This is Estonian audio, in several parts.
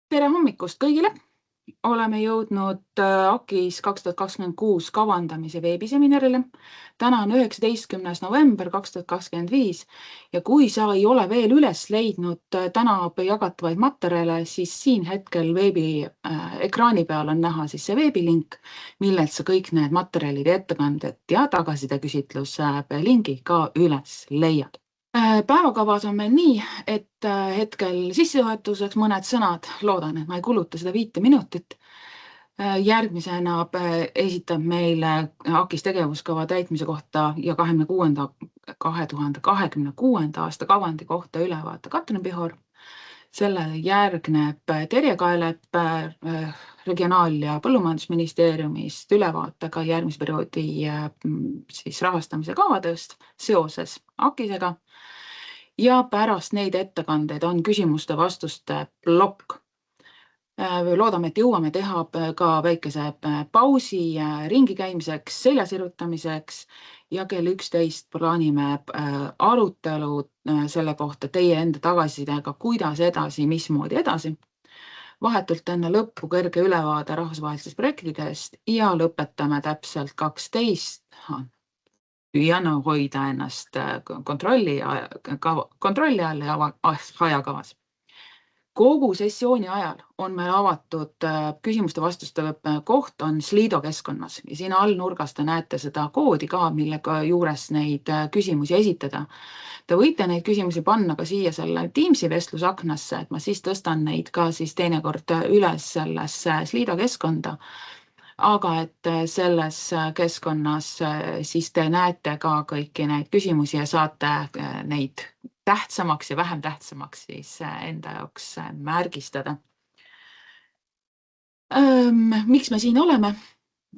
Tere hommikust kõigile! Oleme jõudnud AKIS 2026 kavandamise veebiseminarile. Täna on 19. november 2025 ja kui sa ei ole veel üles leidnud täna jagatavaid materjale, siis siin hetkel veebi ekraani peal on näha siis see veebilink, millelt sa kõik need materjalid, ettekanded ja tagasisideküsitluse lingi ka üles leiad. Päevakavas on meil nii, et hetkel sissejuhatuseks mõned sõnad, loodan, et ma ei kuluta seda 5 minutit. Järgmisena esitab meile AKIS tegevuskava täitmise kohta ja 2026. aasta kavandi kohta ülevaate Katrin Pihor. Sellele järgneb Terje Kaelep Regionaal- ja Põllumajandusministeeriumist ülevaatega järgmise perioodi siis rahastamise kavadest seoses AKISega. Ja pärast neid ettekandeid on küsimuste-vastuste plokk. Loodame, et jõuame teha ka väikese pausi ringi käimiseks, selja sirutamiseks ja kell 11 plaanime arutelu selle kohta teie enda tagasisidega, kuidas edasi, mismoodi edasi. Vahetult enne lõppu kõrge ülevaade rahvusvahelistest projektidest ja lõpetame täpselt 12. Püüan hoida ennast kontrolli all ja ajakavas. Kogu sessiooni ajal on meil avatud küsimuste vastuste koht on Slido keskkonnas ja siin all nurgas te näete seda koodi ka, millega juures neid küsimusi esitada. Te võite neid küsimusi panna ka siia selle Teamsi vestlusaknasse, et ma siis tõstan neid ka siis teinekord üles sellesse Slido keskkonda. Aga et selles keskkonnas siis te näete ka kõiki neid küsimusi ja saate neid tähtsamaks ja vähem tähtsamaks siis enda jaoks märgistada. Miks me siin oleme?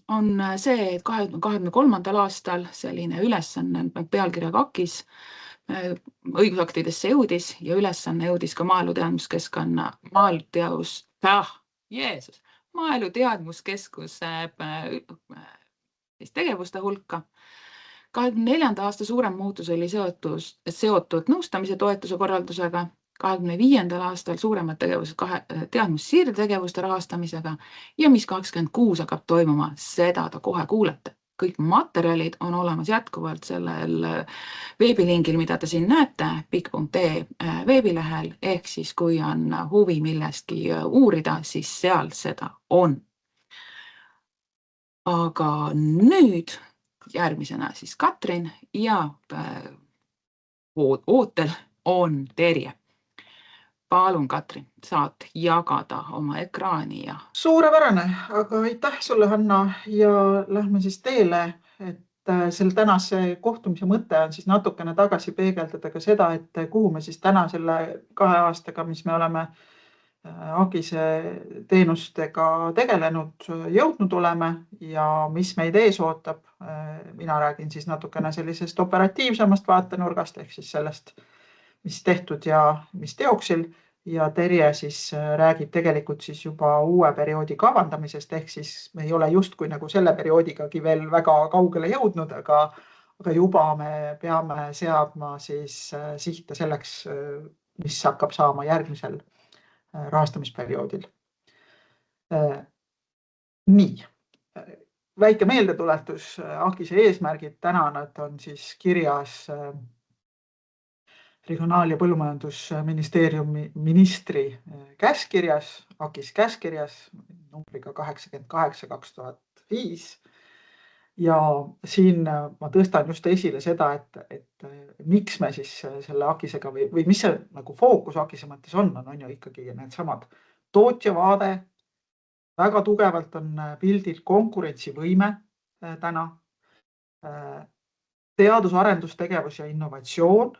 On see, et 2023. aastal selline ülesanne pealkirjaga AKIS õigusaktidesse jõudis ja ülesanne jõudis ka Maaeluteadmuskeskuse tegevuste hulka. 2024. aasta suurem muutus oli seotud nõustamise toetuse korraldusega, 2025. aastal suuremad tegevused teadmussiirdetegevuste rahastamisega ja mis 2026 hakkab toimuma, seda ta kohe kuulete. Kõik materjalid on olemas jätkuvalt sellel veebilingil, mida te siin näete, pik.ee veebilehel, ehk siis kui on huvi millestki uurida, siis seal seda on. Aga nüüd järgmisena siis Katrin ja ootel on Terje. Palun, Katrin, saad jagada oma ekraani ja... Suurepärane, aga aitäh sulle, Hanna, ja lähme siis teele, et selle tänase kohtumise mõte on siis natukene tagasi peegeldada ka seda, et kuhu me siis täna selle 2 aastaga, mis me oleme AKIS-e teenustega tegelenud, jõudnud oleme ja mis meid ees ootab. Mina räägin siis natukene sellisest operatiivsemast vaatenurgast ehk siis sellest, mis tehtud ja mis teoksil. Ja Terje siis räägib tegelikult siis juba uue perioodi kavandamisest, ehk siis me ei ole justkui nagu selle perioodikagi veel väga kaugele jõudnud, aga juba me peame seadma siis sihte selleks, mis hakkab saama järgmisel rahastamisperioodil. Nii, väike meeldetuletus, AKIS-e eesmärgid täna nad on siis kirjas Regionaal- ja Põllumajandusministeeriumi ministri käskirjas, AKIS käskirjas numbriga 88/2005. Ja siin ma tõstan just esile seda, et miks me siis selle AKIS-ega või mis see nagu fookus AKIS-e mõttes on ju ikkagi need samad tootjavaade. Väga tugevalt on pildil konkurentsivõime täna, teadus-arendustegevus ja innovatsioon,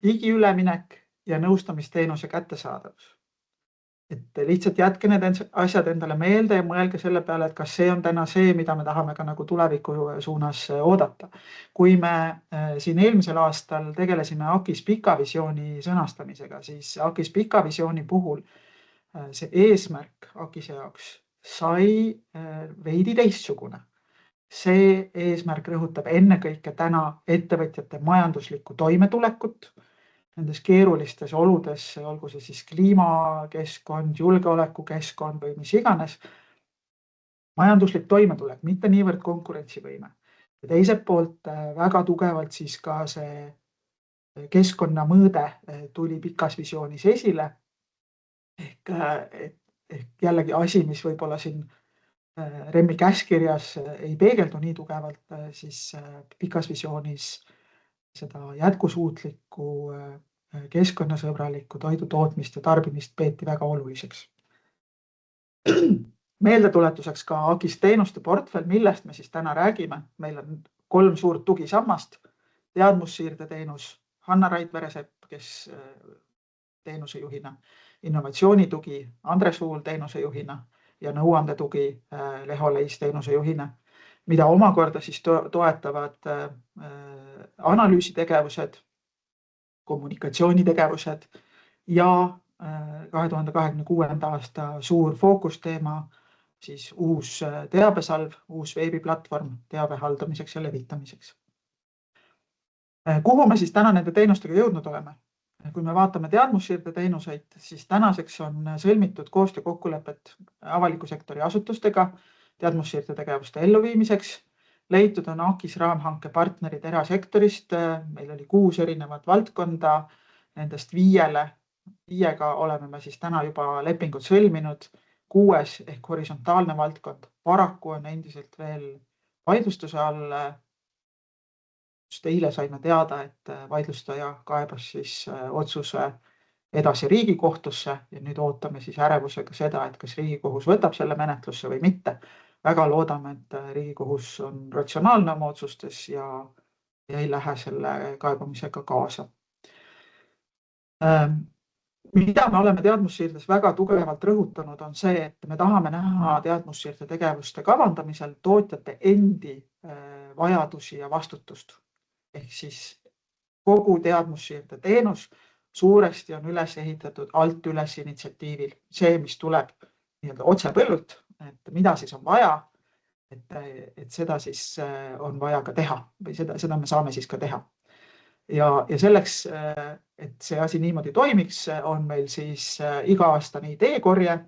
digiüleminek ja nõustamisteenuse kättesaadavus. Et lihtsalt jätke need asjad endale meelde ja mõelge selle peale, et kas see on täna see, mida me tahame ka nagu tuleviku suunas oodata. Kui me siin eelmisel aastal tegelesime AKIS pika visiooni sõnastamisega, siis AKIS pika visiooni puhul see eesmärk AKIS-e jaoks sai veidi teistsugune. See eesmärk rõhutab ennekõike täna ettevõtjate majanduslikku toimetulekut nendes keerulistes oludes, olgu see siis kliimakeskkond, julgeolekukeskkond või mis iganes, majanduslik toimetulek, mitte niivõrd konkurentsivõime. Ja teiselt poolt väga tugevalt siis ka see keskkonnamõõde tuli pikas visioonis esile. Ehk jällegi asi, mis võib-olla siin Remmi käskkirjas ei peegeldu nii tugevalt, siis pikas visioonis seda jätkusuutlikku, keskkonnasõbralikku toidu tootmist ja tarbimist peeti väga oluliseks. Meeldetuletuseks ka AKIS teenuste portfell, millest me siis täna räägime. Meil on 3 suurt tugisammast, teadmussiirde teenus, Hanna Raidvere-Sepp, kes teenuse juhina, innovatsioonitugi Andres Uul teenuse juhina ja nõuandetugi Leho Leis teenuse juhina, mida omakorda siis toetavad analüüsitegevused, kommunikatsioonitegevused ja 2026. aasta suur fookusteema, siis uus teabesalv, uus veebiplatvorm teabe haldamiseks ja levitamiseks. Kuhu me siis täna nende teenustega jõudnud oleme? Kui me vaatame teadmussiirde teenuseid, siis tänaseks on sõlmitud koostöökokkulepet avaliku sektori asutustega teadmussiirde tegevuste elluviimiseks. Leitud on AKIS raamhanke partnerid erasektorist. Meil oli 6 erinevat valdkonda, nendest 5-ga oleme me siis täna juba lepingud sõlminud. 6 ehk horisontaalne valdkond paraku on endiselt veel vaidlustuse all. Just eile saime teada, et vaidlustaja kaebas siis otsuse edasi Riigikohtusse ja nüüd ootame siis ärevusega seda, et kas Riigikohus võtab selle menetlusse või mitte. Väga loodame, et Riigikohus on ratsionaalne oma otsustes ja ei lähe selle kaebamisega kaasa. Mida me oleme teadmussiirdes väga tugevalt rõhutanud, on see, et me tahame näha teadmussiirde tegevuste kavandamisel tootjate endi vajadusi ja vastutust. Ehk siis kogu teadmussiirde teenus suuresti on üles ehitatud alt üles initsiatiivil. See, mis tuleb otse põllult, et mida siis on vaja, et seda siis on vaja ka teha või seda me saame siis ka teha. Ja selleks, et see asi niimoodi toimiks, on meil siis iga-aastane ideekorje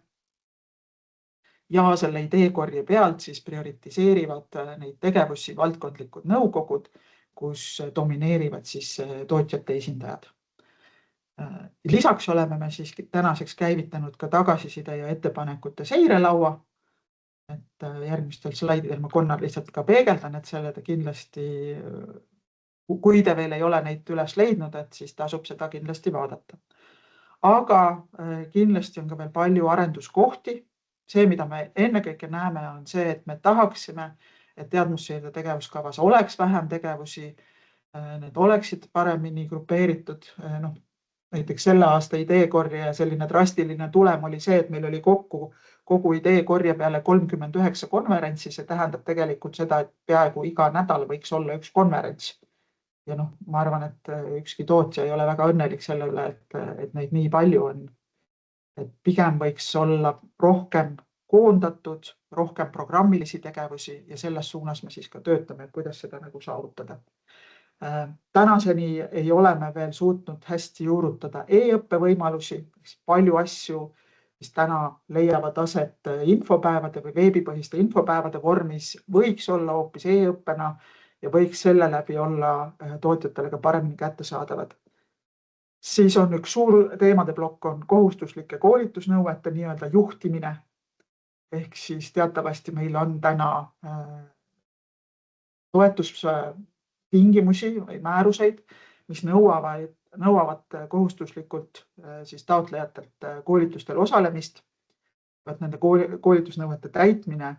ja selle ideekorje pealt siis prioritiseerivad neid tegevusi valdkondlikud nõukogud, kus domineerivad siis tootjate esindajad. Lisaks oleme me siis tänaseks käivitanud ka tagasiside ja ettepanekute seirelaua. Et järgmistel slaididel ma Konnar lihtsalt ka peegeldan, et selle kindlasti, kui te veel ei ole neid üles leidnud, et siis tasub seda kindlasti vaadata. Aga kindlasti on ka veel palju arenduskohti. See, mida me ennekõike näeme, on see, et me tahaksime, et teadmussiirde tegevuskavas oleks vähem tegevusi, need oleksid paremini grupeeritud. Näiteks selle aasta ideekorje selline drastiline tulem oli see, et meil oli kogu ideekorje peale 39 konverentsi. See tähendab tegelikult seda, et peaaegu iga nädal võiks olla üks konverents. Ja ma arvan, et ükski tootja ei ole väga õnnelik selle üle, et neid nii palju on. Et pigem võiks olla rohkem koondatud, rohkem programmilisi tegevusi ja selles suunas me siis ka töötame, et kuidas seda saavutada. Tänaseni ei ole me veel suutnud hästi juurutada e-õppe võimalusi, palju asju, mis täna leiavad aset infopäevade või veebipõhiste infopäevade vormis, võiks olla hoopis e-õppena ja võiks selle läbi olla tootjatele ka paremini kättesaadavad. Siis on üks suur teemade plokk on kohustuslike koolitusnõuete nii-öelda juhtimine. Ehk siis teatavasti meil on täna toetustingimusi või määruseid, mis nõuavad kohustuslikult siis taotlejatelt koolitustel osalemist. Nende koolitusnõuete täitmine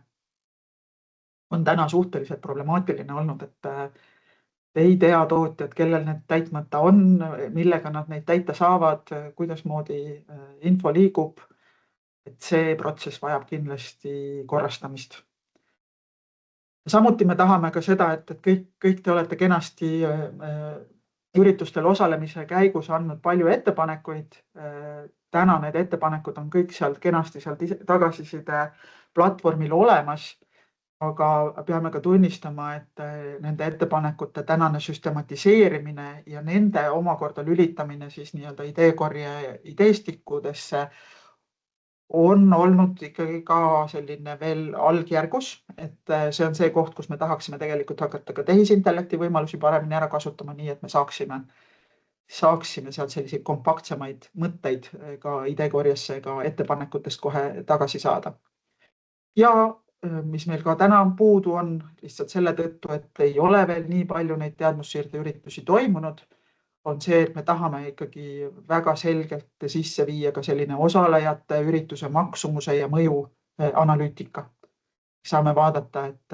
on täna suhteliselt problemaatiline olnud, et ei tea tootjad, kellel need täitmata on, millega nad neid täita saavad, kuidasmoodi info liigub. Et see protsess vajab kindlasti korrastamist. Samuti me tahame ka seda, et kõik te olete kenasti üritustel osalemise käigus andnud palju ettepanekuid. Täna need ettepanekud on kõik sealt kenasti tagasiside platvormil olemas. aga peame ka tunnistama, et nende ettepanekute tänane süstematiseerimine ja nende omakorda lülitamine siis nii-öelda ideekorje ideestikkudesse on olnud ikkagi ka selline veel algjärgus, et see on see koht, kus me tahaksime tegelikult hakata ka tehisintellekti võimalusi paremini ära kasutama, nii et me saaksime sealt selliseid kompaktsemaid mõtteid ka ideekorjesse, ka ettepanekutest kohe tagasi saada. Ja mis meil ka täna puudu on lihtsalt selle tõttu, et ei ole veel nii palju neid teadmussiirde üritusi toimunud, on see, et me tahame ikkagi väga selgelt sisse viia ka selline osalejate ürituse maksumuse ja mõju analüütika. Saame vaadata, et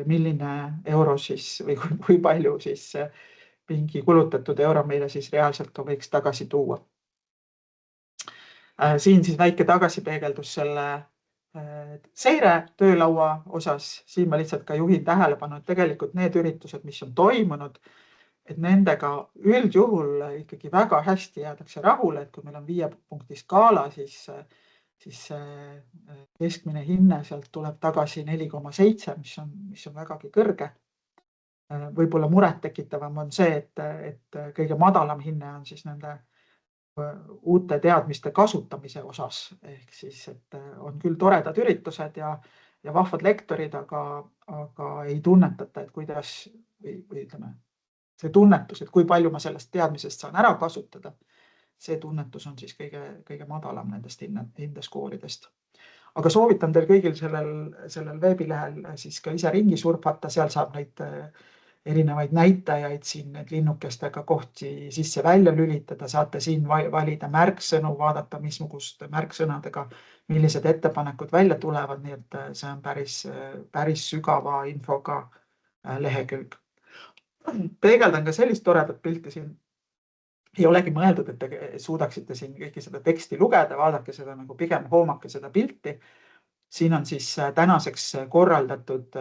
milline euro siis või kui palju siis mingi kulutatud euro meile siis reaalselt võiks tagasi tuua. Siin siis väike tagasipeegeldus selle seire töölaua osas. Siin ma lihtsalt ka juhin tähelepanu, et tegelikult need üritused, mis on toimunud, et nendega üldjuhul ikkagi väga hästi jäädakse rahule, et kui meil on 5 punkti skaala, siis keskmine hinne sealt tuleb tagasi 4,7, mis on vägagi kõrge. Võib-olla muret tekitavam on see, et kõige madalam hinne on siis nende uute teadmiste kasutamise osas. Ehk siis, et on küll toredad üritused ja vahvad lektorid, aga ei tunnetata, et kuidas või ütleme, see tunnetus, et kui palju ma sellest teadmisest saan ära kasutada, see tunnetus on siis kõige madalam nendest hindeskooridest. Aga soovitan teil kõigil sellel veebilehel siis ka ise ringi surfata, seal saab neid erinevaid näitajaid siin need linnukestega kohti sisse-välja lülitada, saate siin valida märksõnu, vaadata, missuguste märksõnadega, millised ettepanekud välja tulevad, nii et see on päris sügava infoga lehekülg. Peegeldan ka sellist toredat pilti siin. Ei olegi mõeldud, et te suudaksite siin kõiki seda teksti lugeda, vaadake seda nagu pigem hoomake seda pilti. Siin on siis tänaseks korraldatud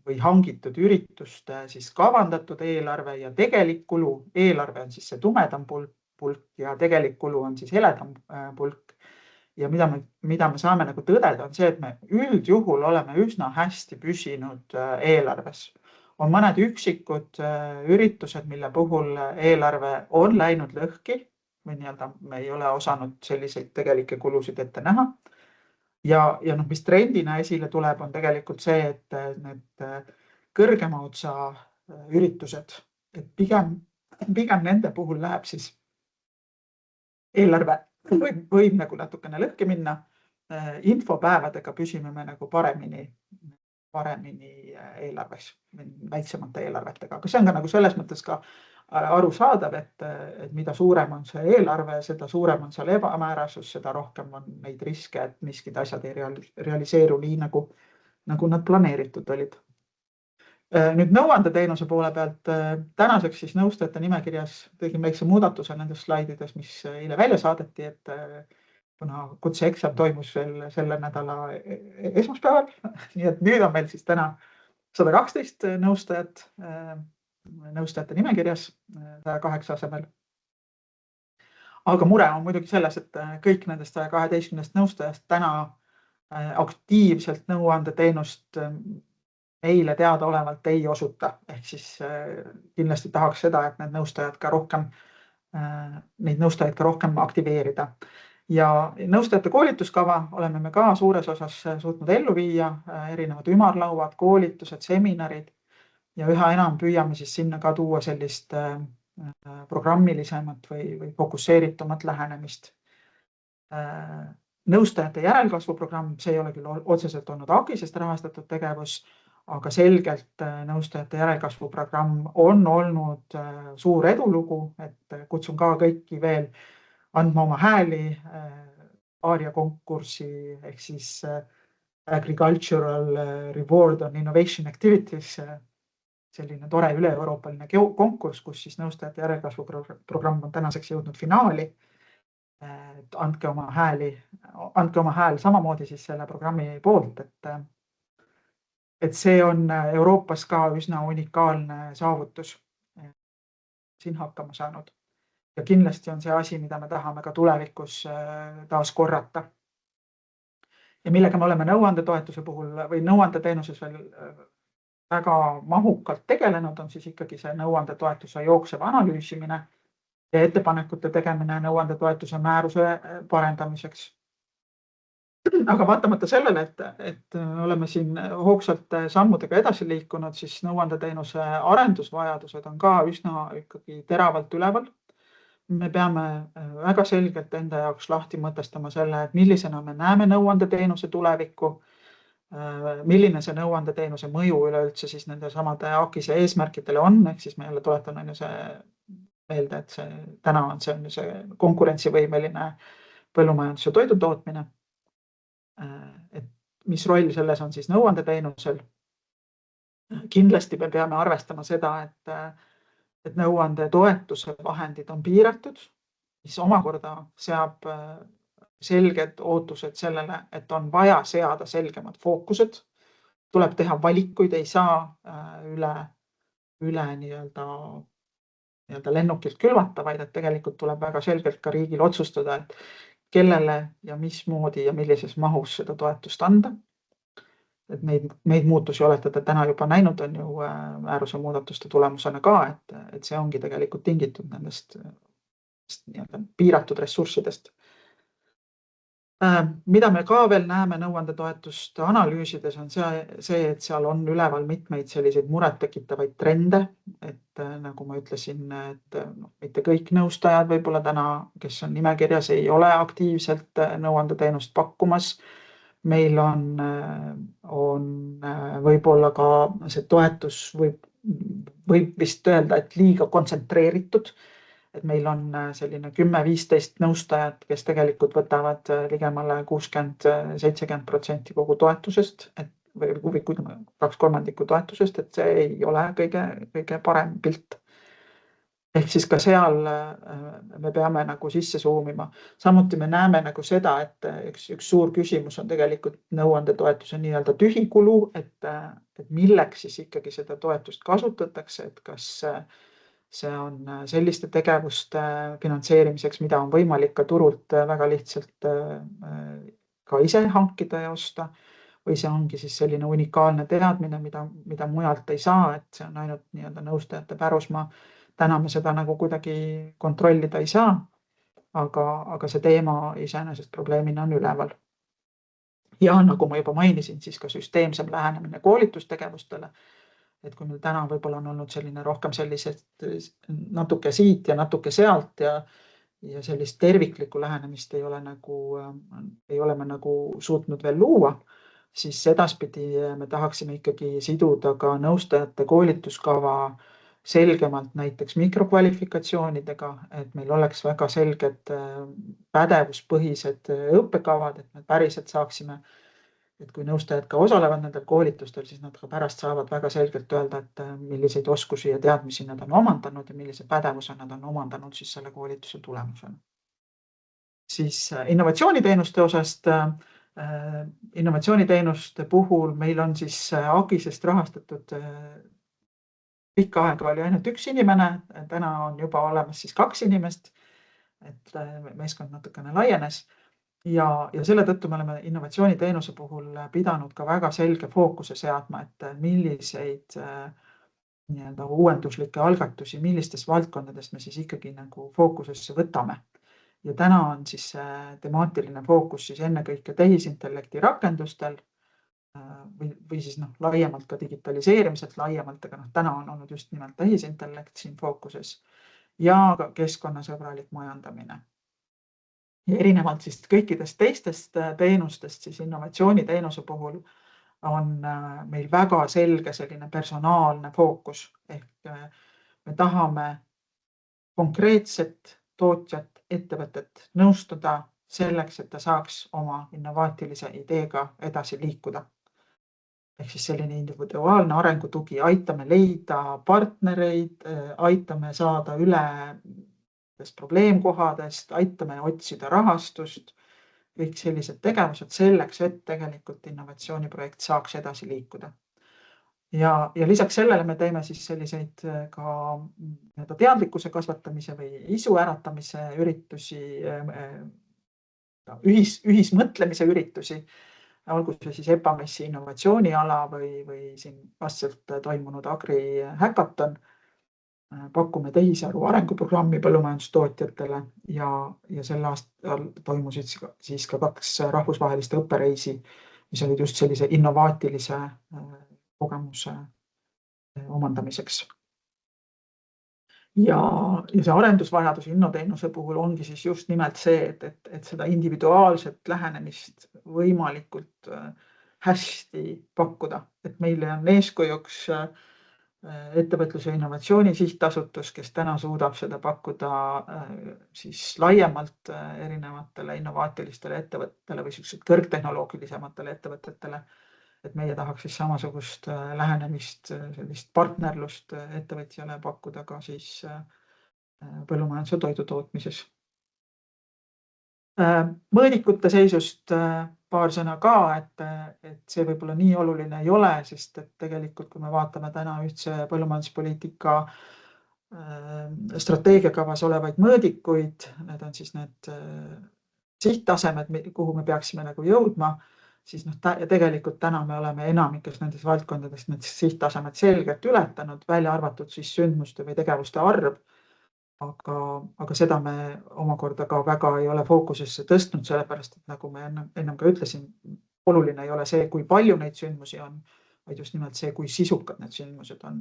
või hangitud ürituste siis kavandatud eelarve ja tegelik kulu. Eelarve on siis see tumedam pulk ja tegelik kulu on siis heledam pulk. Ja mida me saame nagu tõdeda, on see, et me üldjuhul oleme üsna hästi püsinud eelarves. On mõned üksikud üritused, mille puhul eelarve on läinud lõhki või nii-öelda me ei ole osanud selliseid tegelikke kulusid ette näha. Ja mis trendina esile tuleb, on tegelikult see, et need kõrgema otsa üritused, et pigem nende puhul läheb siis eelarve võib nagu natukene lõhki minna. Infopäevadega püsime me nagu paremini eelarves, väiksemate eelarvetega, aga see on ka nagu selles mõttes ka arusaadav, et mida suurem on see eelarve, seda suurem on seal ebamäärasus, seda rohkem on neid riske, et miskid asjad ei realiseeru nii, nagu nad planeeritud olid. Nüüd nõuandeteenuse poole pealt tänaseks siis nõustajate nimekirjas tegin väikse muudatuse nendes slaidides, mis eile välja saadeti, et kuna kutseeksam toimus veel selle nädala esmaspäeval, nii et nüüd on meil siis täna 112 nõustajate nimekirjas 108 asemel. Aga mure on muidugi selles, et kõik nendest 112 nõustajast täna aktiivselt nõuandeteenust meile teadaolevalt ei osuta. Ehk siis kindlasti tahaks seda, et neid nõustajaid ka rohkem aktiveerida. Ja nõustajate koolituskava oleme me ka suures osas suutnud ellu viia, erinevad ümarlauad, koolitused, seminarid ja üha enam püüame siis sinna ka tuua sellist programmilisemat või fokusseeritumat lähenemist. Nõustajate järelkasvuprogramm, see ei ole küll otseselt olnud AKIS-est rahastatud tegevus, aga selgelt nõustajate järelkasvuprogramm on olnud suur edulugu, et kutsun ka kõiki veel andma oma hääli ARIA konkursi ehk siis Agricultural Reward on Innovation Activities, selline tore üle-euroopaline konkurss, kus siis nõustajate järelkasvuprogramm on tänaseks jõudnud finaali. Andke oma hääl samamoodi siis selle programmi poolt, et see on Euroopas ka üsna unikaalne saavutus siin hakkama saanud. Ja kindlasti on see asi, mida me tahame ka tulevikus taas korrata. ja millega me oleme nõuandetoetuse puhul või nõuandeteenuses veel väga mahukalt tegelenud, on siis ikkagi see nõuandetoetuse jooksev analüüsimine ja ettepanekute tegemine nõuandetoetuse määruse parendamiseks. Aga vaatamata sellele, et oleme siin hoogsalt sammudega edasi liikunud, siis nõuandeteenuse arendusvajadused on ka üsna ikkagi teravalt üleval. Me peame väga selgelt enda jaoks lahti mõtestama selle, et millisena me näeme nõuandeteenuse tulevikku, milline see nõuandeteenuse mõju üleüldse siis nende samade AKIS-e eesmärkidele on, ehk siis me jälle tuletan see meelde, et täna on see konkurentsivõimeline põllumajandus- ja toidutootmine. Et mis roll selles on siis nõuandeteenusel. Kindlasti me peame arvestama seda, et nõuandetoetuse vahendid on piiratud, mis omakorda seab selged ootused sellele, et on vaja seada selgemad fookused. Tuleb teha valikuid, ei saa üle nii-öelda lennukilt külvata, vaid et tegelikult tuleb väga selgelt ka riigil otsustada, et kellele ja mismoodi ja millises mahus seda toetust anda. Et neid muutusi olete te täna juba näinud, on ju määruse muudatuste tulemusena ka, et see ongi tegelikult tingitud nendest piiratud ressurssidest. Mida me ka veel näeme nõuandetoetust analüüsides on see, et seal on üleval mitmeid selliseid muret tekitavaid trende, et nagu ma ütlesin, et mitte kõik nõustajad võib-olla täna, kes on nimekirjas, ei ole aktiivselt nõuandeteenust pakkumas. Meil on võib-olla ka see toetus võib vist öelda, et liiga kontsentreeritud. Et meil on selline 10-15 nõustajat, kes tegelikult võtavad ligemale 60-70% kogu toetusest või 2/3 toetusest, et see ei ole kõige parem pilt. Ehk siis ka seal me peame nagu sisse suumima. Samuti me näeme nagu seda, et üks suur küsimus on tegelikult nõuandetoetuse nii-öelda tühikulu, et milleks siis ikkagi seda toetust kasutatakse, et kas see on selliste tegevuste finantseerimiseks, mida on võimalik ka turult väga lihtsalt ka ise hankida ja osta, või see ongi siis selline unikaalne teadmine, mida mujalt ei saa, et see on ainult nii-öelda nõustajate pärusmaa. Täna me seda nagu kuidagi kontrollida ei saa, aga see teema iseenesest probleemina on üleval. Ja nagu ma juba mainisin, siis ka süsteemsem lähenemine koolitustegevustele. Et kui meil täna võib-olla on olnud selline rohkem sellised natuke siit ja natuke sealt ja sellist terviklikku lähenemist ei ole me nagu suutnud veel luua, siis edaspidi me tahaksime ikkagi siduda ka nõustajate koolituskava selgemalt näiteks mikrokvalifikatsioonidega, et meil oleks väga selged pädevuspõhised õppekavad, et me päriselt saaksime, et kui nõustajad ka osalevad nendel koolitustel, siis nad ka pärast saavad väga selgelt öelda, et milliseid oskusi ja teadmisi nad on omandanud ja millise pädevuse nad on omandanud siis selle koolituse tulemusena. Siis innovatsiooniteenuste osast. Innovatsiooniteenuste puhul meil on siis AKIS-est rahastatud pikka aega oli ainult üks inimene, täna on juba olemas siis 2 inimest, et meeskond natukene laienes. Ja selle tõttu me oleme innovatsiooniteenuse puhul pidanud ka väga selge fookuse seadma, et milliseid nii-öelda uuenduslikke algatusi, millistes valdkondades me siis ikkagi nagu fookusesse võtame. Ja täna on siis temaatiline fookus siis ennekõike tehisintellekti rakendustel või siis laiemalt ka digitaliseerimiselt laiemalt, aga täna on olnud just nimelt tehisintellekt siin fookuses ja ka keskkonnasõbralik majandamine. Ja erinevalt siis kõikidest teistest teenustest, siis innovatsiooniteenuse puhul on meil väga selge selline personaalne fookus. Ehk me tahame konkreetset tootjat, ettevõtet nõustada selleks, et ta saaks oma innovaatilise ideega edasi liikuda. Ehk siis selline individuaalne arengutugi, aitame leida partnereid, aitame saada üle probleemkohadest, aitame otsida rahastust, kõik sellised tegevused selleks, et tegelikult innovatsiooniprojekt saaks edasi liikuda. Ja lisaks sellele me teeme siis selliseid ka teadlikkuse kasvatamise või isu äratamise üritusi, ühismõtlemise üritusi, olgu see siis EPAMES-i innovatsiooniala või siin vastselt toimunud Agri Hackathon. Pakume tehisaru arenguprogrammi põllumajandustootjatele ja sel aastal toimusid siis ka 2 rahvusvahelist õppereisi, mis olid just sellise innovaatilise kogemuse omandamiseks. Ja see arendusvajadus innoteenuse puhul ongi siis just nimelt see, et seda individuaalset lähenemist võimalikult hästi pakkuda. Et meile on eeskujuks ettevõtluse ja innovatsiooni sihtasutus, kes täna suudab seda pakkuda siis laiemalt erinevatele innovaatilistele ettevõtetele või sellised kõrgtehnoloogilisematele ettevõtetele. Et meie tahaks siis samasugust lähenemist, sellist partnerlust ettevõtjale pakkuda ka siis põllumajanduse toidutootmises. Mõõdikute seisust paar sõna ka, et see võib-olla nii oluline ei ole, sest et tegelikult, kui me vaatame täna ühtse põllumajanduspoliitika strateegiakavas olevaid mõõdikuid, need on siis need sihttasemed, kuhu me peaksime nagu jõudma, siis tegelikult täna me oleme enamikes nendes valdkondades need sihttasemed selgelt ületanud, välja arvatud siis sündmuste või tegevuste arv. Aga seda me omakorda ka väga ei ole fookusesse tõstnud, sellepärast, et nagu me ennem ka ütlesin, oluline ei ole see, kui palju neid sündmusi on, vaid just nimelt see, kui sisukad need sündmused on.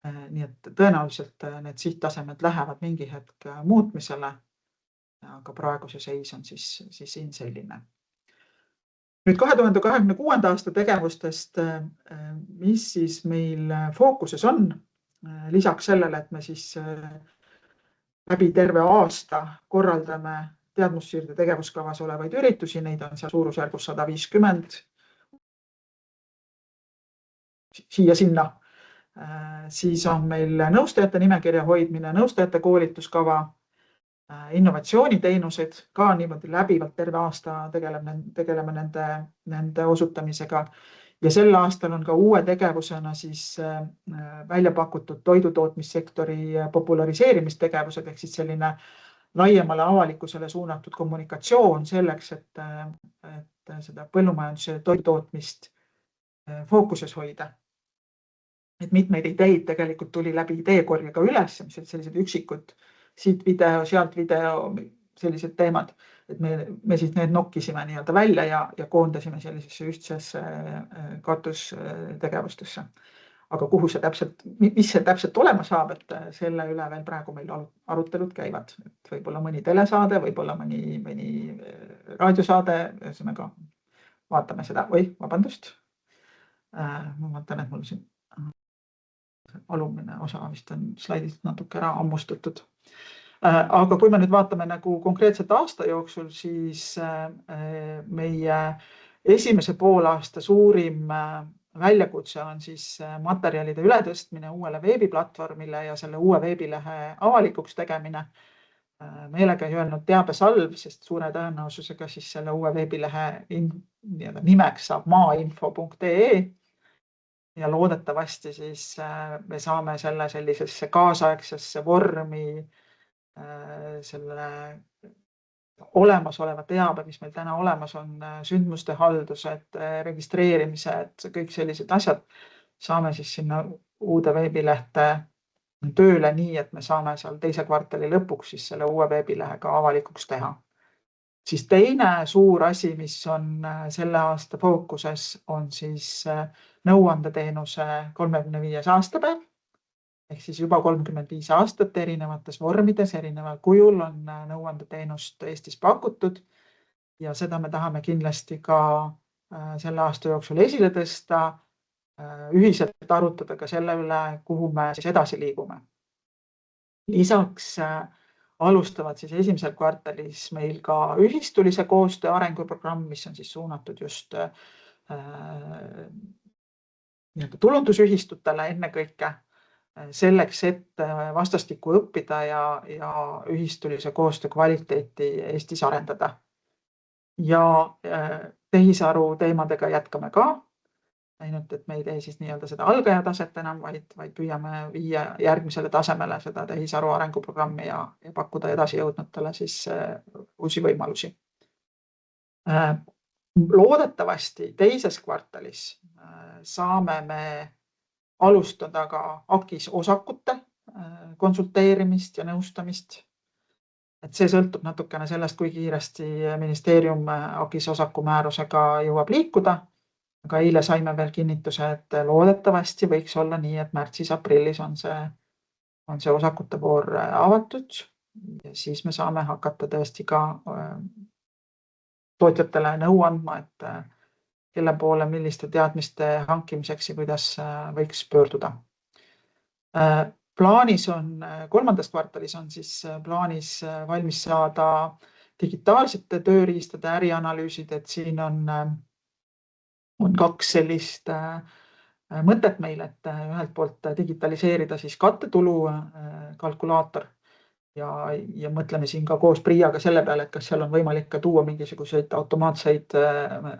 Nii et tõenäoliselt need sihttasemed lähevad mingi hetk muutmisele, aga praeguse seis on siis siin selline. Nüüd 2026. aasta tegevustest, mis siis meil fookuses on, lisaks sellele, et me siis läbi terve aasta korraldame teadmussiirde tegevuskavas olevaid üritusi, neid on seal suurusjärgus 150 siia-sinna. Siis on meil nõustajate nimekirja hoidmine, nõustajate koolituskava, innovatsiooniteenused ka niimoodi läbivalt terve aasta tegeleme nende osutamisega. Ja sel aastal on ka uue tegevusena siis välja pakutud toidutootmissektori populariseerimistegevused, ehk siis selline laiemale avalikkusele suunatud kommunikatsioon selleks, et seda põllumajanduse toidutootmist fookuses hoida. Et mitmeid ideid tegelikult tuli läbi ideekorjega üles, mis olid sellised üksikud siit video, sealt video, sellised teemad, et me siis need nokkisime nii-öelda välja ja koondasime sellisesse ühtsesse katustegevustesse. Aga kuhu see täpselt, mis see täpselt olema saab, et selle üle veel praegu meil arutelud käivad. Et võib-olla mõni telesaade, võib-olla mõni raadiosaade, ühesõnaga vaatame seda. Vabandust. Ma vaatan, et mul siin alumine osa vist on slaidilt natuke ära ammustatud. Aga kui me nüüd vaatame nagu konkreetselt aasta jooksul, siis meie esimese poolaasta suurim väljakutse on siis materjalide ületõstmine uuele veebiplatvormile ja selle uue veebilehe avalikuks tegemine. Meelega ei öelnud teabesalv, sest suure tõenäosusega siis selle uue veebilehe nimeks saab maainfo.ee. Ja loodetavasti siis me saame selle sellisesse kaasaegsesse vormi, selle olemasoleva teabe, mis meil täna olemas on, sündmuste haldused, registreerimised, kõik sellised asjad, saame siis sinna uude veebilehte tööle nii, et me saame seal teise kvartali lõpuks siis selle uue veebilehega avalikuks teha. Siis teine suur asi, mis on selle aasta fookuses, on siis nõuandeteenuse 35. aastapäev. Ehk siis juba 35 aastat erinevates vormides, erineval kujul on nõuandeteenust Eestis pakutud ja seda me tahame kindlasti ka selle aasta jooksul esile tõsta, ühiselt arutada ka selle üle, kuhu me siis edasi liigume. Lisaks alustavad siis esimesel kvartalis meil ka ühistulise koostöö arenguprogramm, mis on siis suunatud just tulundusühistutele ennekõike, selleks, et vastastikku õppida ja ühistulise koostöö kvaliteeti Eestis arendada. Ja tehisaru teemadega jätkame ka, ainult et me ei tee siis nii-öelda seda algajataset enam, vaid püüame viia järgmisele tasemele seda tehisaru arenguprogrammi ja pakkuda edasi jõudnutele siis uusi võimalusi. Loodetavasti teises kvartalis saame me alustada ka AKIS osakute konsulteerimist ja nõustamist. Et see sõltub natukene sellest, kui kiiresti ministeerium AKIS osaku määrusega jõuab liikuda. Aga eile saime veel kinnituse, et loodetavasti võiks olla nii, et märtsis-aprillis on see osakute voor avatud ja siis me saame hakata tõesti ka tootjatele nõu andma, et kelle poole milliste teadmiste hankimiseks ja kuidas võiks pöörduda. Plaanis on, kolmandas kvartalis on siis plaanis valmis saada digitaalsete tööriistade ärianalüüsid, et siin on 2 sellist mõtet meil, et ühelt poolt digitaliseerida siis kattetulu kalkulaator ja mõtleme siin ka koos Priiaga selle peale, et kas seal on võimalik ka tuua mingisuguseid automaatseid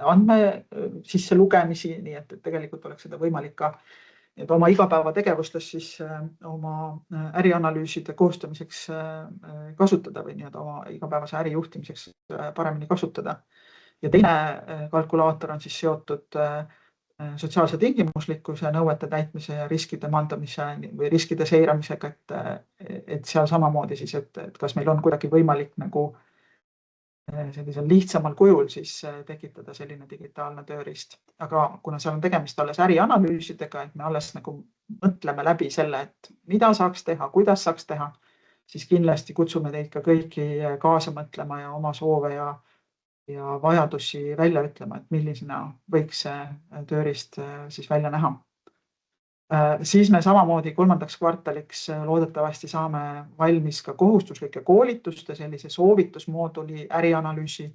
andme sisse lugemisi, nii et tegelikult oleks seda võimalik ka oma igapäevategevustes siis oma ärianalüüside koostamiseks kasutada või oma igapäevase äri juhtimiseks paremini kasutada. Ja teine kalkulaator on siis seotud sotsiaalse tingimuslikkuse nõuete täitmise ja riskide maandamise või riskide seiramisega, et seal samamoodi siis, et kas meil on kuidagi võimalik nagu sellisel lihtsamal kujul siis tekitada selline digitaalne tööriist. Aga kuna seal on tegemist alles ärianalüüsidega, et me alles nagu mõtleme läbi selle, et mida saaks teha, kuidas saaks teha, siis kindlasti kutsume teid ka kõiki kaasa mõtlema ja oma soove ja vajadusi välja ütlema, et millisena võiks see tööriist siis välja näha. Siis me samamoodi kolmandaks kvartaliks loodetavasti saame valmis ka kohustuslike koolituste sellise soovitusmooduli ärianalüüsi.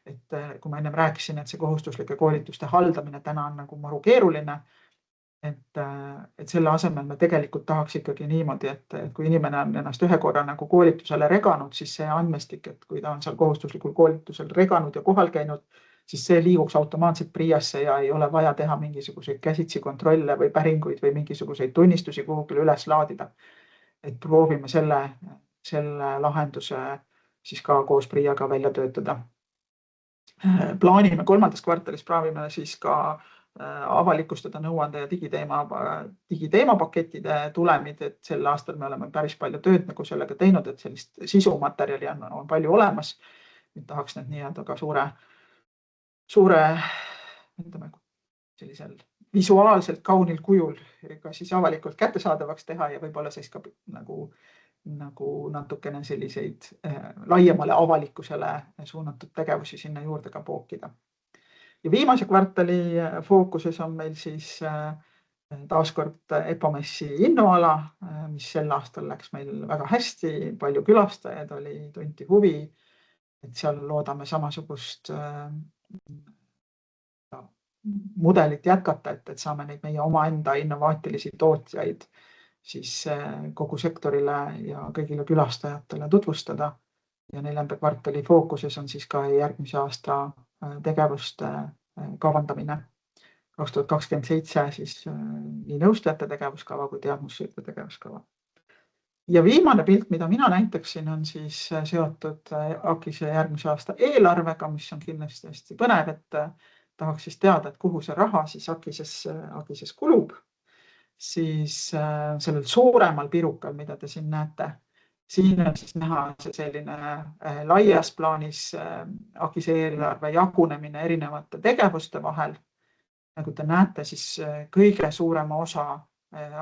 Et kui ma ennem rääkisin, et see kohustuslike koolituste haldamine täna on nagu maru keeruline, et selle asemel me tegelikult tahaks ikkagi niimoodi, et kui inimene on ennast ühe korra nagu koolitusele reganud, siis see andmestik, et kui ta on seal kohustuslikul koolitusel reganud ja kohal käinud, siis see liiguks automaatselt Priiasse ja ei ole vaja teha mingisuguseid käsitsi kontrolle või päringuid või mingisuguseid tunnistusi kuhugile üles laadida. Et proovime selle lahenduse siis ka koos Priiaga välja töötada. Plaanime kolmandas kvartalis proovime siis ka avalikustada nõuande ja digiteemapakettide tulemid, et sel aastal me oleme päris palju tööd nagu sellega teinud, et sellist sisumaterjali on palju olemas. Nüüd tahaks need nii-öelda ka suure sellisel visuaalselt kaunil kujul ka siis avalikult kättesaadavaks teha ja võib-olla siis ka nagu natukene selliseid laiemale avalikkusele suunatud tegevusi sinna juurde ka pookida. Ja viimase kvartali fookuses on meil siis taaskord EPOMES-i innoala, mis sel aastal läks meil väga hästi, palju külastajaid oli, tunti huvi, et seal loodame samasugust mudelit jätkata, et saame neid meie omaenda innovaatilisi tootjaid siis kogu sektorile ja kõigile külastajatele tutvustada. Ja neljanda kvartali fookuses on siis ka järgmise aasta tegevuste kavandamine 2027 siis nii nõustajate tegevuskava kui teadmussiirde tegevuskava. Ja viimane pilt, mida mina näitaksin, on siis seotud AKIS-e järgmise aasta eelarvega, mis on kindlasti hästi põnev, et tahaks siis teada, et kuhu see raha siis AKIS-es kulub. Siis sellel suuremal pirukal, mida te siin näete, siin on siis näha selline laias plaanis AKIS-e eelarve jagunemine erinevate tegevuste vahel. Nagu te näete, siis kõige suurema osa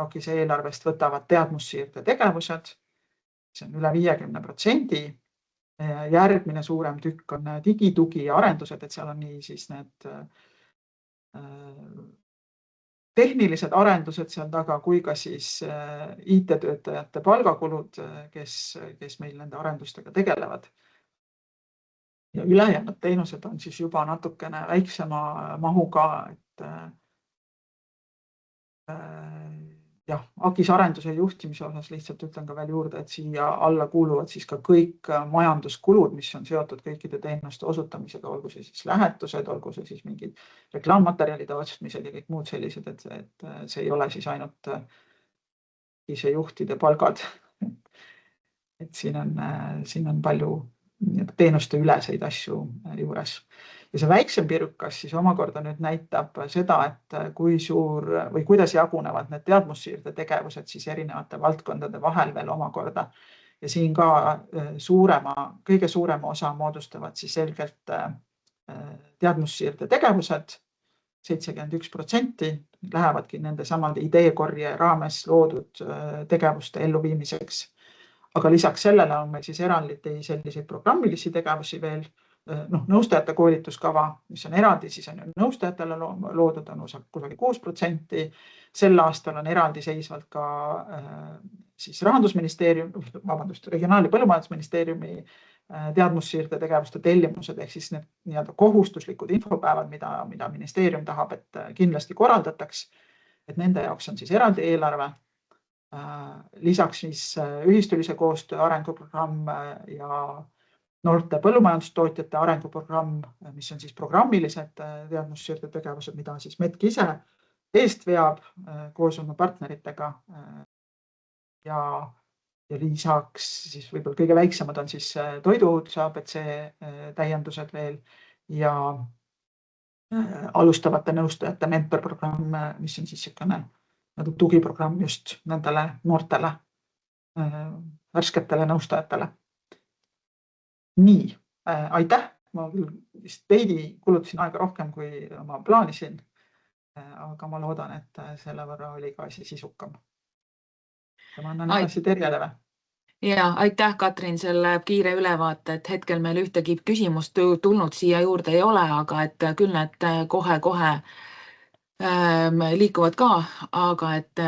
AKIS-e eelarvest võtavad teadmussiirde tegevused. See on üle 50%. Järgmine suurem tükk on digitugi ja arendused, et seal on nii siis need tehnilised arendused seal taga kui ka siis IT-töötajate palgakulud, kes meil nende arendustega tegelevad. Ja ülejäänud teenused on siis juba natukene väiksema mahuga, et AKIS arenduse juhtimise osas lihtsalt ütlen ka veel juurde, et siia alla kuuluvad siis ka kõik majanduskulud, mis on seotud kõikide teenuste osutamisega, olgu see siis lähetused, olgu see siis mingid reklaammaterjalide ostmised ja kõik muud sellised, et see ei ole siis ainult ise juhtide palgad. Et siin on palju teenuste üleseid asju juures. Ja see väiksem pirukas siis omakorda nüüd näitab seda, et kui suur või kuidas jagunevad need teadmussiirde tegevused siis erinevate valdkondade vahel veel omakorda. Ja siin ka kõige suurema osa moodustavad siis selgelt teadmussiirde tegevused, 71% lähevadki nende samade ideekorje raames loodud tegevuste elluviimiseks. Aga lisaks sellele on meil siis eraldi selliseid programmilisi tegevusi veel, nõustajate koolituskava, mis on eraldi, siis on nõustajatele loodud, on kusagil 6%. Sel aastal on eraldi seisvalt ka siis Regionaal- ja Põllumajandusministeeriumi teadmussiirde tegevuste tellimused ehk siis need nii-öelda kohustuslikud infopäevad, mida ministeerium tahab, et kindlasti korraldataks. Et nende jaoks on siis eraldi eelarve. Lisaks siis ühistulise koostöö arenguprogramm ja noorte põllumajandustootjate arenguprogramm, mis on siis programmilised teadmussiirde tegevused, mida siis METK ise eest veab koos oma partneritega. Ja lisaks siis võib-olla kõige väiksemad on siis toiduohutuse ABC täiendused veel ja alustavate nõustajate mentorprogramm, mis on siis selline tugiprogramm just nendele noortele värsketele nõustajatele. Nii, aitäh! Ma vist veidi kulutasin aega rohkem, kui ma plaanisin, aga ma loodan, et selle võrra oli ka asi sisukam. Ja ma annan edasi Terjele või? Ja aitäh, Katrin, selle kiire ülevaate, et hetkel meil ühtegi küsimust tulnud siia juurde ei ole, aga et küll need kohe liikuvad ka, aga et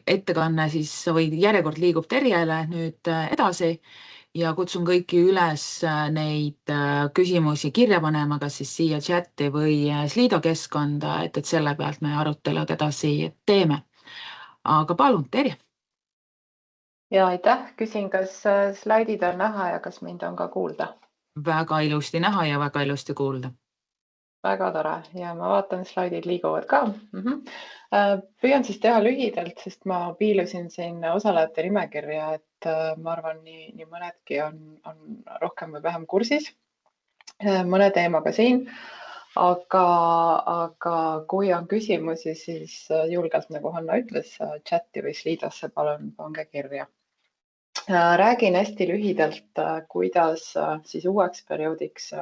ettekanne siis või järjekord liigub Terjele nüüd edasi ja kutsun kõiki üles neid küsimusi kirja panema, kas siis siia chati või Slido keskkonda, et selle pealt me arutelud edasi teeme. Aga palun, Terje! Ja aitäh! Küsin, kas slaidid on näha ja kas mind on ka kuulda? Väga ilusti näha ja väga ilusti kuulda. Väga tore ja ma vaatan, slaidid liiguvad ka. Püüan siis teha lühidalt, sest ma piilusin siin osalejate nimekirja, et ma arvan, nii mõnedki on rohkem või vähem kursis mõne teemaga siin. Aga kui on küsimusi, siis julgelt, nagu Hanna ütles, chati või Slidosse palun pange kirja. Räägin hästi lühidalt, kuidas siis uueks perioodiks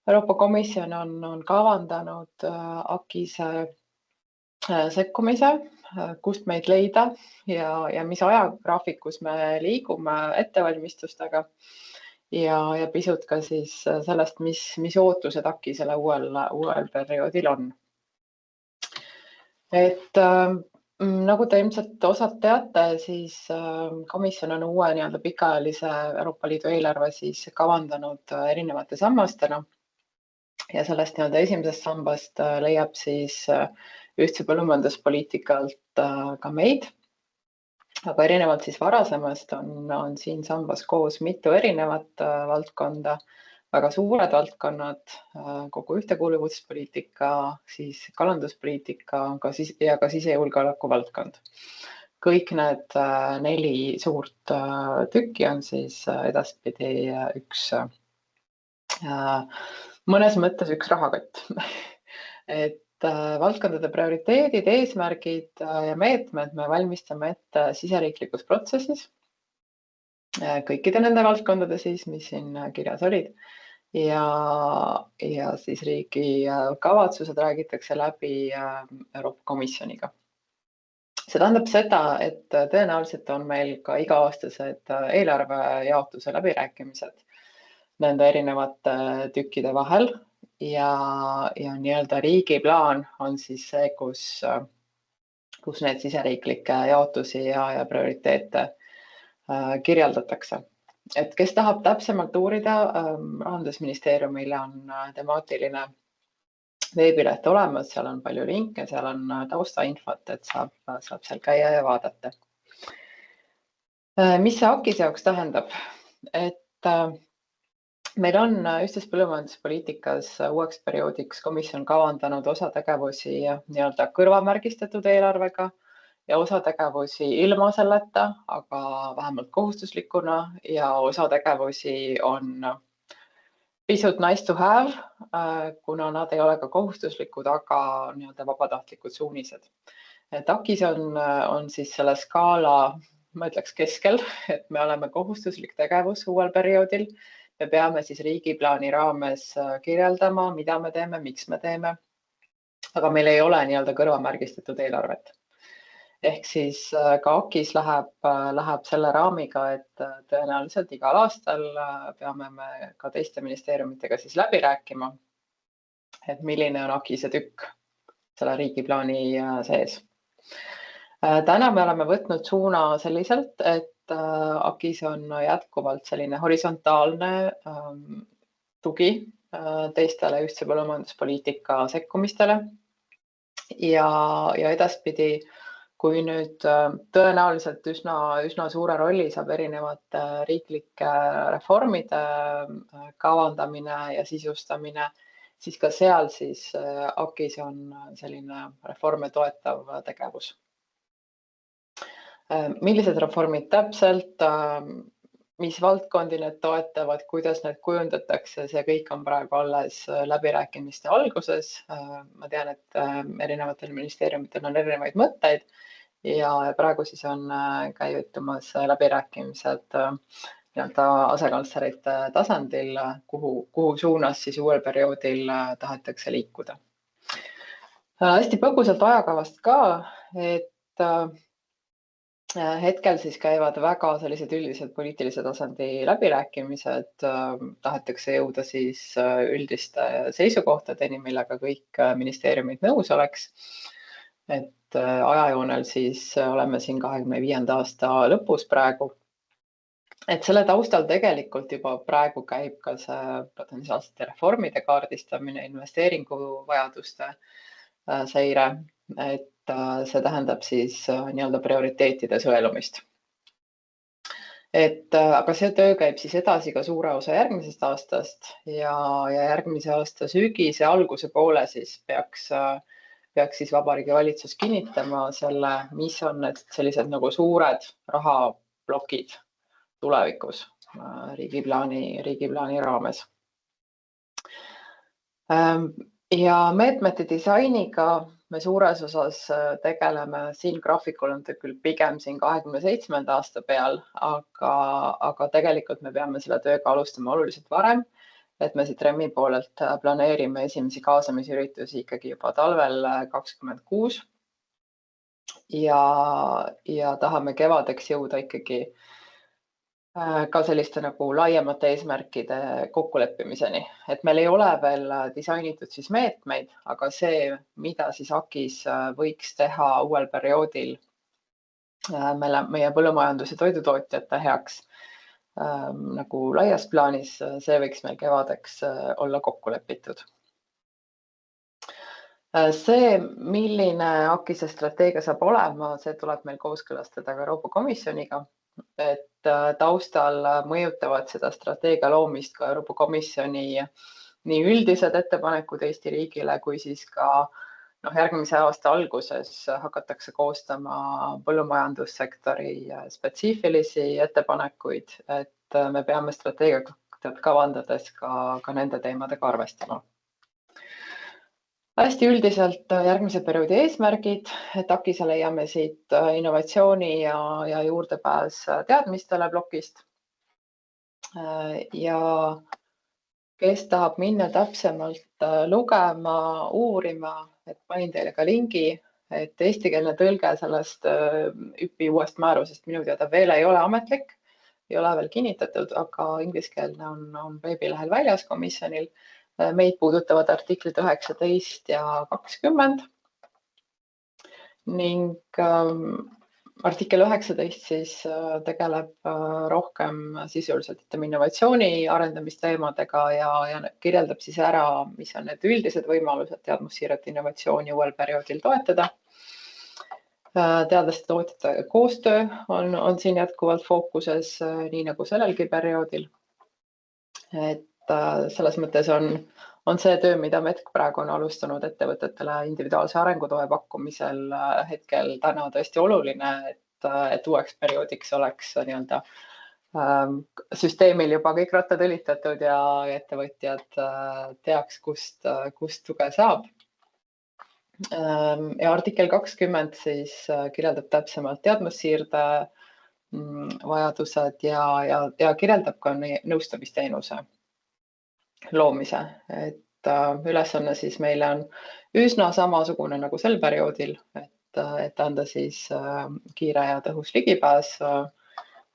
Euroopa Komisjon on kavandanud AKIS-e sekkumise, kust meid leida ja mis ajagraafikus me liigume ettevalmistustega ja pisut ka siis sellest, mis ootused AKIS-ele uuel perioodil on. Et nagu te ilmselt osad teate, siis komisjon on uue pikaajalise Euroopa Liidu eelarve siis kavandanud erinevate sammastena. Ja sellest esimesest sambast leiab siis ühtse põllumajanduspoliitikalt ka meid. Aga erinevalt siis varasemast on siin sambas koos mitu erinevat valdkonda, väga suured valdkonnad, kogu ühtekuuluvuspoliitika, siis kalanduspoliitika ja ka sisejulgeoleku valdkond. Kõik need 4 suurt tükki on siis edaspidi mõnes mõttes üks rahakott. Et valdkondade prioriteedid, eesmärgid ja meetmed me valmistame ette siseriiklikus protsessis. Kõikide nende valdkondade siis, mis siin kirjas olid. Ja siis riigi kavatsused räägitakse läbi Euroopa Komisjoniga. See tähendab seda, et tõenäoliselt on meil ka iga-aastased eelarve jaotuse läbirääkimised nende erinevate tükkide vahel ja nii-öelda riigi plaan on siis see, kus need siseriiklikke jaotusi ja prioriteete kirjeldatakse. Et kes tahab täpsemalt uurida, Rahandusministeeriumil on temaatiline veebileht olemas, seal on palju linke, seal on taustainfot, et saab seal käia ja vaadata. Mis see AKIS jaoks tähendab? Et meil on ühtses põllumajanduspoliitikas uueks perioodiks komisjon kavandanud osa tegevusi nii-öelda kõrvamärgistatud eelarvega ja osa tegevusi ilma selleta, aga vähemalt kohustuslikuna ja osa tegevusi on pisut nice to have, kuna nad ei ole ka kohustuslikud, aga nii-öelda vabatahtlikud suunised. AKIS on siis selle skaala, ma ütleks keskel, et me oleme kohustuslik tegevus uuel perioodil. Me peame siis riigiplaani raames kirjeldama, mida me teeme, miks me teeme. Aga meil ei ole nii-öelda kõrvamärgistatud eelarvet. Ehk siis ka AKIS läheb selle raamiga, et tõenäoliselt igal aastal peame me ka teiste ministeeriumitega siis läbi rääkima, et milline on AKIS-e tükk selle riigiplaani sees. Täna me oleme võtnud suuna selliselt, et AKIS on jätkuvalt selline horisontaalne tugi teistele ühtse põllumajanduspoliitika sekkumistele ja edaspidi, kui nüüd tõenäoliselt üsna suure rolli saab erinevate riiklike reformide kavandamine ja sisustamine, siis ka seal siis AKIS on selline reforme toetav tegevus. Millised reformid täpselt, mis valdkondi need toetavad, kuidas need kujundatakse, see kõik on praegu alles läbirääkimiste alguses. Ma tean, et erinevatel ministeeriumitel on erinevaid mõtteid ja praegu siis on käivitumas läbirääkimised nii-öelda asekantslerite tasandil, kuhu suunas siis uuel perioodil tahetakse liikuda. Hästi põgusalt ajakavast ka, et hetkel siis käivad väga sellised üldised poliitilise tasandi läbirääkimised, tahetakse jõuda siis üldiste seisukohtadeni, millega kõik ministeeriumid nõus oleks. Et ajajoonel siis oleme siin 2025. aasta lõpus praegu. Et selle taustal tegelikult juba praegu käib ka see potentsiaalsete reformide kaardistamine, investeeringuvajaduste seire, et see tähendab siis nii-öelda prioriteetide sõelumist. Aga see töö käib siis edasi ka suure osa järgmisest aastast ja järgmise aasta sügise alguse poole siis peaks siis Vabariigi Valitsus kinnitama selle, mis on need sellised nagu suured rahaplokid tulevikus riigiplaani raames. Ja meetmete disainiga me suures osas tegeleme, siin graafikul on ta küll pigem siin 27. aasta peal, aga tegelikult me peame selle tööga alustama oluliselt varem, et me siit REM-i poolelt planeerime esimesi kaasamisüritusi ikkagi juba talvel 2026 ja tahame kevadeks jõuda ikkagi ka selliste nagu laiemate eesmärkide kokkuleppimiseni. Et meil ei ole veel disainitud siis meetmeid, aga see, mida siis AKIS võiks teha uuel perioodil meie põllumajandus- ja toidutootjate heaks nagu laias plaanis, see võiks meil kevadeks olla kokku lepitud. See, milline AKIS-e strateegia saab olema, see tuleb meil kooskõlastada ka Euroopa Komisjoniga. Et taustal mõjutavad seda strateegia loomist ka Euroopa Komisjoni nii üldised ettepanekud Eesti riigile, kui siis ka järgmise aasta alguses hakatakse koostama põllumajandussektori spetsiifilisi ettepanekuid, et me peame strateegiat kavandades ka nende teemadega arvestama. Hästi üldiselt järgmise perioodi eesmärgid, et AKIS-e leiame siit innovatsiooni ja juurdepääs teadmistele plokist. Ja kes tahab minna täpsemalt lugema, uurima, et panin teile ka lingi, et eestikeelne tõlge sellest ÜPI uuest määrusest minu teada veel ei ole ametlik, ei ole veel kinnitatud, aga ingliskeelne on veebilehel väljas komisjonil. Meid puudutavad artiklid 19 ja 20 ning artikkel 19 siis tegeleb rohkem sisuliselt innovatsiooni arendamisteemadega ja kirjeldab siis ära, mis on need üldised võimalused teadmussiiret innovatsiooni uuel perioodil toetada. Teadlaste tootjate koostöö on siin jätkuvalt fookuses, nii nagu sellelgi perioodil. Et selles mõttes on see töö, mida METK praegu on alustanud ettevõtetele individuaalse arengutoe pakkumisel hetkel täna tõesti oluline, et uueks perioodiks oleks nii-öelda süsteemil juba kõik rattad õlitatud ja ettevõtjad teaks, kust tuge saab. Ja artikkel 20 siis kirjeldab täpsemalt teadmussiirde vajadused ja kirjeldab ka nõustamisteenuse loomise, et ülesanne siis meile on üsna samasugune nagu sel perioodil, et anda siis kiire ja tõhus ligipääs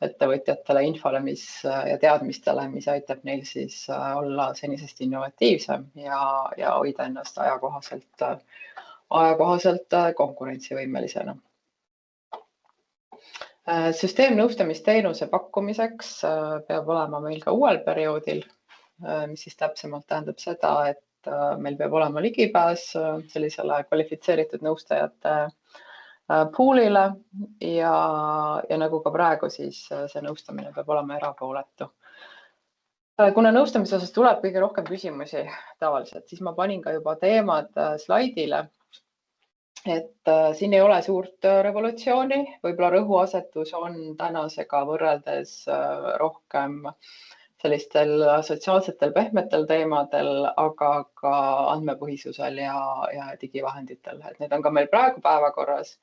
ettevõtjatele infole ja teadmistele, mis aitab neil siis olla senisest innovatiivsem ja hoida ennast ajakohaselt konkurentsivõimelisena. Süsteemnõustamisteenuse pakkumiseks peab olema meil ka uuel perioodil, mis siis täpsemalt tähendab seda, et meil peab olema ligipääs sellisele kvalifitseeritud nõustajate poolile ja nagu ka praegu, siis see nõustamine peab olema erapooletu. Kuna nõustamise osas tuleb kõige rohkem küsimusi tavaliselt, siis ma panin ka juba teemad slaidile, et siin ei ole suurt revolutsiooni, võib-olla rõhuasetus on tänasega võrreldes rohkem sellistel sotsiaalsetel pehmetel teemadel, aga ka andmepõhisusel ja digivahenditel. Et need on ka meil praegu päevakorras,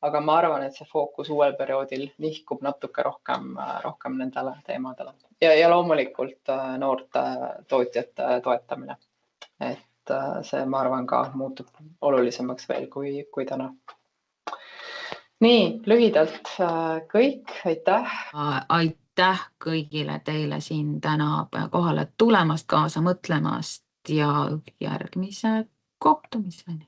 aga ma arvan, et see fookus uuel perioodil nihkub natuke rohkem nendele teemadele. Ja loomulikult noorte tootjate toetamine. Et see, ma arvan, ka muutub olulisemaks veel kui täna. Nii, lühidalt kõik, aitäh! Aitäh kõigile teile siin täna kohale tulemast, kaasa mõtlemast ja järgmise kohtumiseni!